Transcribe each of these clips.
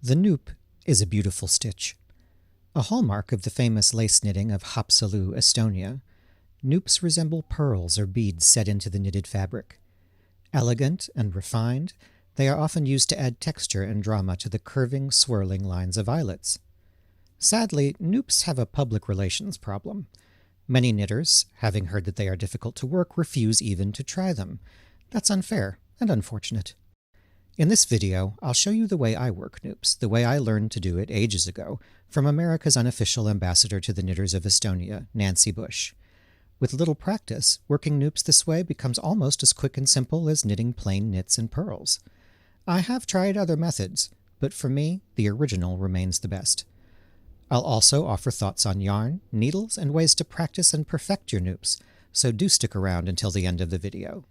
The noop is a beautiful stitch. A hallmark of the famous lace knitting of Haapsalu, Estonia, noops resemble pearls or beads set into the knitted fabric. Elegant and refined, they are often used to add texture and drama to the curving, swirling lines of eyelets. Sadly, noops have a public relations problem. Many knitters, having heard that they are difficult to work, refuse even to try them. That's unfair and unfortunate. In this video, I'll show you the way I work noops, the way I learned to do it ages ago, from America's unofficial ambassador to the knitters of Estonia, Nancy Bush. With little practice, working noops this way becomes almost as quick and simple as knitting plain knits and purls. I have tried other methods, but for me, the original remains the best. I'll also offer thoughts on yarn, needles, and ways to practice and perfect your noops, so do stick around until the end of the video.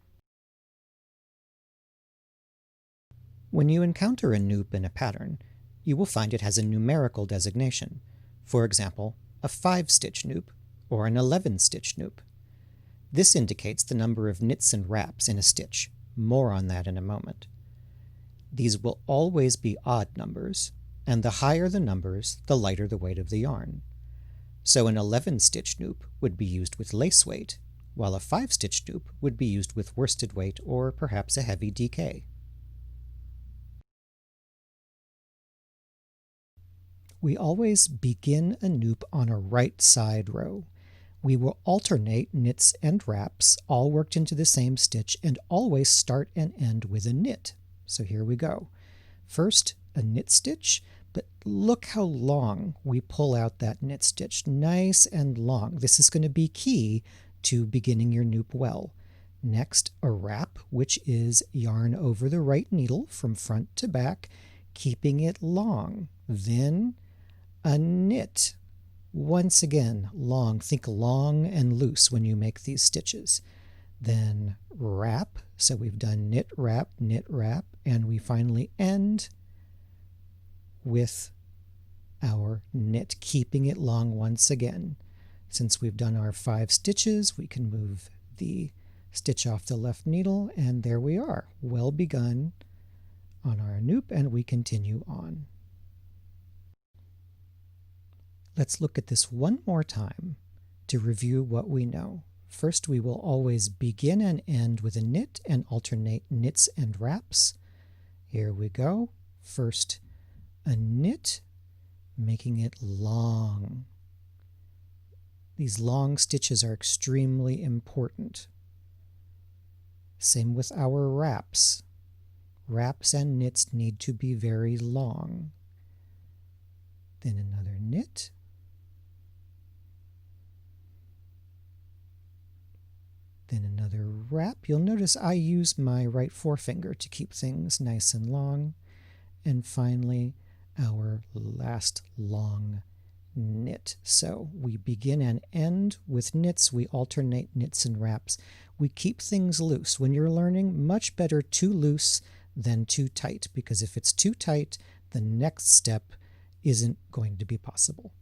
When you encounter a noop in a pattern, you will find it has a numerical designation, for example, a 5-stitch noop or an 11-stitch noop. This indicates the number of knits and wraps in a stitch. More on that in a moment. These will always be odd numbers, and the higher the numbers, the lighter the weight of the yarn. So an 11-stitch noop would be used with lace weight, while a 5-stitch noop would be used with worsted weight or perhaps a heavy DK. We always begin a noop on a right side row. We will alternate knits and wraps, all worked into the same stitch, and always start and end with a knit. So here we go. First, a knit stitch, but look how long we pull out that knit stitch. Nice and long. This is going to be key to beginning your noop well. Next, a wrap, which is yarn over the right needle from front to back, keeping it long. Then a knit. Once again, long. Think long and loose when you make these stitches. Then wrap. So we've done knit, wrap, and we finally end with our knit, keeping it long once again. Since we've done our 5 stitches, we can move the stitch off the left needle, and there we are, well begun on our noop, and we continue on. Let's look at this one more time to review what we know. First, we will always begin and end with a knit and alternate knits and wraps. Here we go. First, a knit, making it long. These long stitches are extremely important. Same with our wraps. Wraps and knits need to be very long. Then another knit. Then another wrap. You'll notice I use my right forefinger to keep things nice and long. And finally, our last long knit. So we begin and end with knits. We alternate knits and wraps. We keep things loose. When you're learning, much better too loose than too tight, because if it's too tight, the next step isn't going to be possible.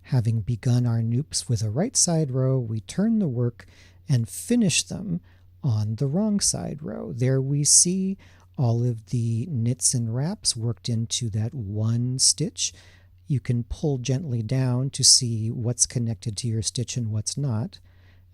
Having begun our noops with a right side row, we turn the work and finish them on the wrong side row. There we see all of the knits and wraps worked into that one stitch. You can pull gently down to see what's connected to your stitch and what's not.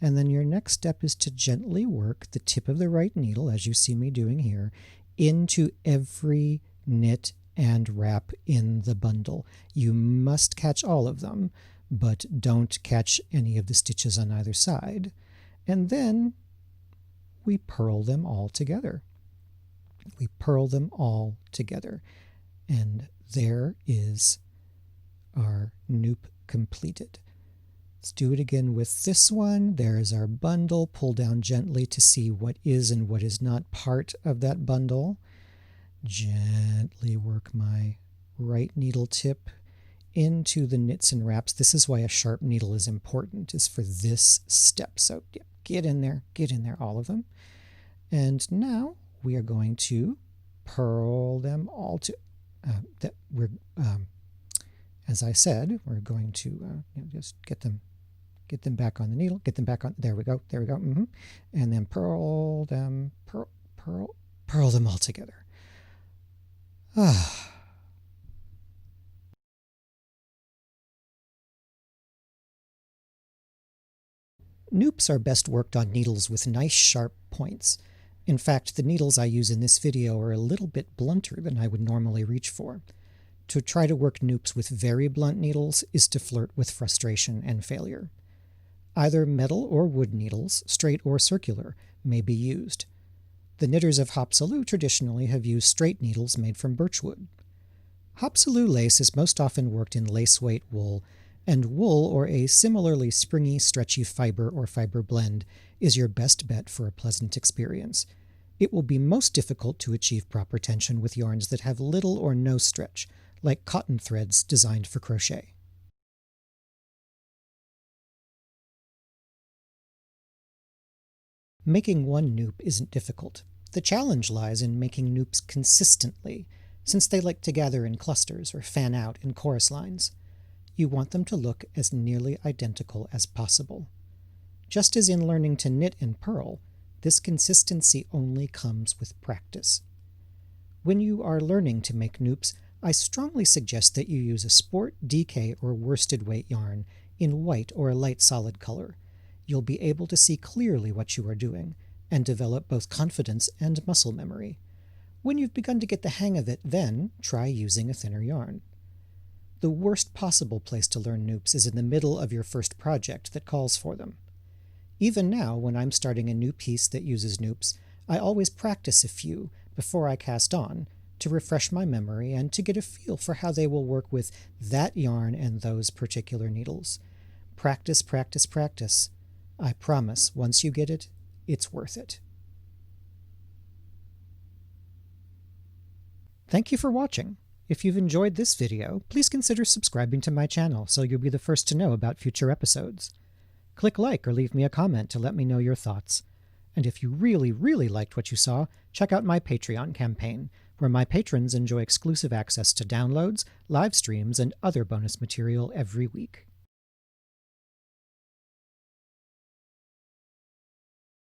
And then your next step is to gently work the tip of the right needle, as you see me doing here, into every knit and wrap in the bundle. You must catch all of them, but don't catch any of the stitches on either side. And then we purl them all together. We purl them all together. And there is our noop completed. Let's do it again with this one. There's our bundle. Pull down gently to see what is and what is not part of that bundle. Gently work my right needle tip into the knits and wraps. This is why a sharp needle is important, is for this step. So get in there, all of them. And now we are going to purl them all to, as I said, we're going to just get them back on the needle, get them back on, there we go, and then purl them, purl, purl them all together. Ah. Noops are best worked on needles with nice sharp points. In fact, the needles I use in this video are a little bit blunter than I would normally reach for. To try to work noops with very blunt needles is to flirt with frustration and failure. Either metal or wood needles, straight or circular, may be used. The knitters of Haapsalu traditionally have used straight needles made from birchwood. Haapsalu lace is most often worked in lace-weight wool, and wool or a similarly springy, stretchy fiber or fiber blend is your best bet for a pleasant experience. It will be most difficult to achieve proper tension with yarns that have little or no stretch, like cotton threads designed for crochet. Making one noop isn't difficult. The challenge lies in making noops consistently, since they like to gather in clusters or fan out in chorus lines. You want them to look as nearly identical as possible. Just as in learning to knit and purl, this consistency only comes with practice. When you are learning to make noops, I strongly suggest that you use a sport, DK, or worsted weight yarn in white or a light solid color. You'll be able to see clearly what you are doing and develop both confidence and muscle memory. When you've begun to get the hang of it, then try using a thinner yarn. The worst possible place to learn noops is in the middle of your first project that calls for them. Even now, when I'm starting a new piece that uses noops, I always practice a few before I cast on to refresh my memory and to get a feel for how they will work with that yarn and those particular needles. Practice, practice, practice. I promise, once you get it, it's worth it. Thank you for watching. If you've enjoyed this video, please consider subscribing to my channel so you'll be the first to know about future episodes. Click like or leave me a comment to let me know your thoughts. And if you really, really liked what you saw, check out my Patreon campaign, where my patrons enjoy exclusive access to downloads, live streams, and other bonus material every week.